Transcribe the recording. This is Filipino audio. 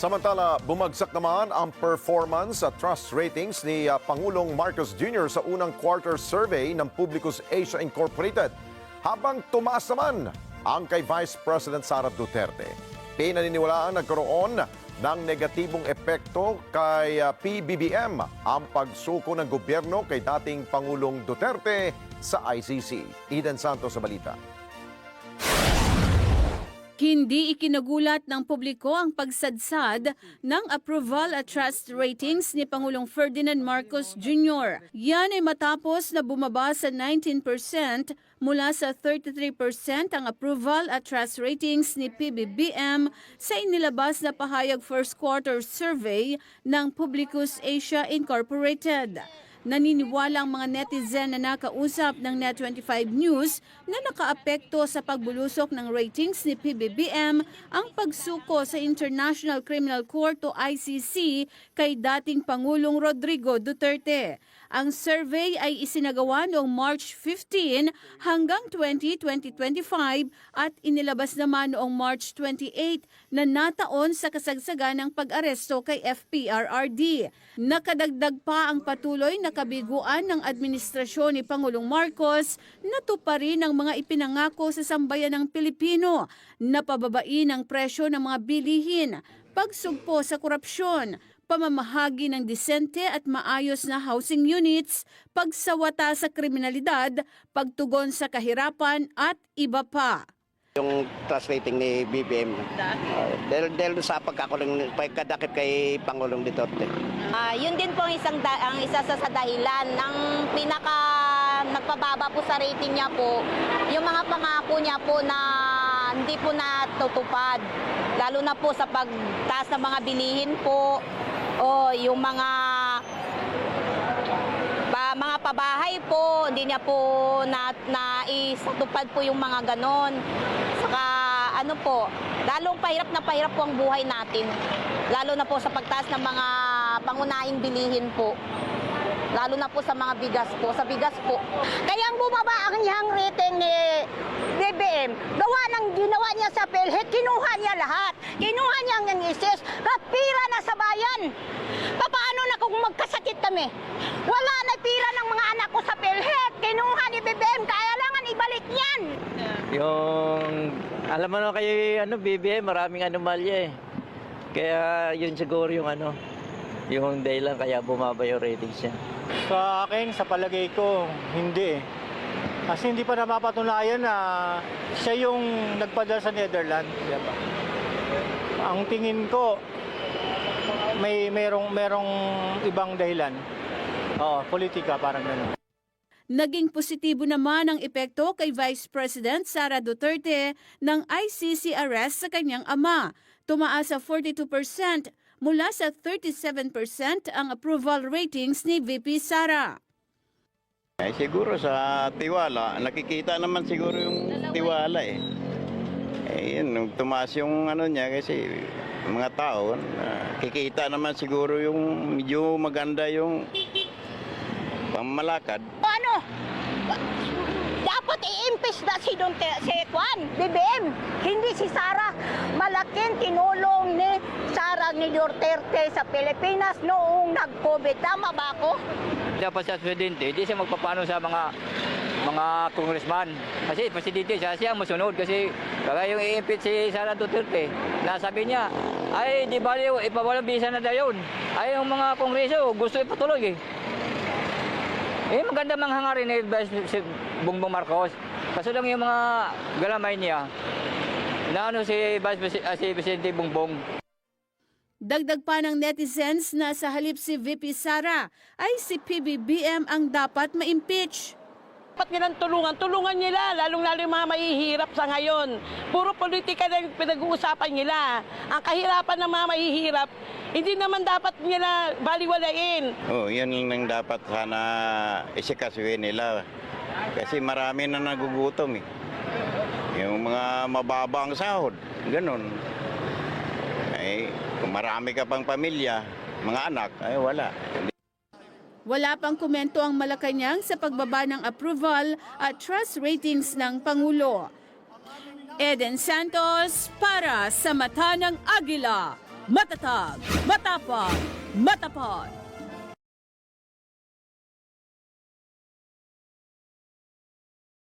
Samantala, bumagsak naman ang performance at trust ratings ni Pangulong Marcos Jr. sa unang quarter survey ng Publicus Asia Incorporated. Habang tumaas naman ang kay Vice President Sara Duterte. Pinaniniwalaan nagkaroon ng negatibong epekto kay PBBM ang pagsuko ng gobyerno kay dating Pangulong Duterte sa ICC. Eden Santos sa balita. Hindi ikinagulat ng publiko ang pagsadsad ng approval at trust ratings ni Pangulong Ferdinand Marcos Jr. Yan ay matapos na bumaba sa 19% mula sa 33% ang approval at trust ratings ni PBBM sa inilabas na pahayag first quarter survey ng Publicus Asia Incorporated. Naniniwala ang mga netizen na nakausap ng Net25 News na nakaapekto sa pagbulusok ng ratings ni PBBM ang pagsuko sa International Criminal Court o ICC kay dating Pangulong Rodrigo Duterte. Ang survey ay isinagawa noong March 15 hanggang 2025 at inilabas naman noong March 28 na nataon sa kasagsagan ng pag-aresto kay FPRRD. Nakadagdag pa ang patuloy na kabiguan ng administrasyon ni Pangulong Marcos na tuparin ang mga ipinangako sa sambayan ng Pilipino na pababain ang presyo ng mga bilihin, pagsugpo sa korupsyon, pamamahagi ng disente at maayos na housing units, pagsawata sa kriminalidad, pagtugon sa kahirapan at iba pa. Yung trust rating ni BBM, dahil sa pagkadakip kay Pangulong Duterte. Yun din po ang isa sa dahilan ng pinaka nagpababa po sa rating niya po, yung mga pangako niya po na hindi po natutupad. Lalo na po sa pagtaas ng mga bilihin po, o yung mga pabahay po, hindi niya po naisatupad po yung mga ganon. Saka ano po, lalong pahirap po ang buhay natin. Lalo na po sa pagtaas ng mga pangunahing bilihin po. Lalo na po sa mga bigas po, sa bigas po. Kaya ang bumaba ang niyang rating ni BBM, ginawa niya sa PhilHealth, kinuha niya lahat. Kinuha niya ang isis, pira na sa bayan. Paano na kung magkasakit kami? Wala na pira ng mga anak ko sa PhilHealth, kinuha ni BBM, kailangan ibalik niyan. Alam mo na kay BBM, maraming anomalya eh. Kaya yun siguro yung dahilan kaya bumaba yung ratings niya. Sa akin, sa palagay ko, hindi. Kasi hindi pa napapatunayan na siya yung nagpadala sa Netherlands. Diba? Ang tingin ko, merong ibang dahilan. Politika, parang gano'n. Naging positibo naman ang epekto kay Vice President Sara Duterte ng ICC arrest sa kanyang ama. Tumaas sa 42% mula sa 37% ang approval ratings ni VP Sara. Siguro sa tiwala, nakikita naman siguro yung tiwala eh. Yun, tumaas yung niya kasi mga tao, kikita naman siguro yung medyo maganda yung pamamalakad. Ano? Dapat i-impeach na si BBM, hindi si Sara. Malaking tinulong ni Sara ni Duterte sa Pilipinas noong nag-COVID. Tama ba ako? Dapat sa presidente, hindi siya magpapano sa mga congressman. Kasi presidente siya masunod kasi kaya yung i-impeach si Sara Duterte, nasabi niya, ay di ba ipawalang bisa na daw yun. Ay yung mga kongreso gusto ipatuloy eh. Maganda manghangarin ni si Bongbong Marcos. Kaso lang yung mga galamay niya, na si Presidente Bongbong. Dagdag pa ng netizens na sa halip si VP Sara ay si PBBM ang dapat ma-impeach. Dapat nilang tulungan nila, lalong-lalo yung mga mahihirap sa ngayon. Puro politika na yung pinag-uusapan nila. Ang kahirapan ng mga mahihirap, hindi naman dapat nila baliwalain. Yan lang dapat sana isikasuhin nila. Kasi marami na nagugutom eh. Yung mga mababa ang sahod, ganun. Kung marami ka pang pamilya, mga anak, wala. Wala pang komento ang Malacanang sa pagbaba ng approval at trust ratings ng Pangulo. Eden Santos para sa Mata ng Agila. matatag, matapang, matapat.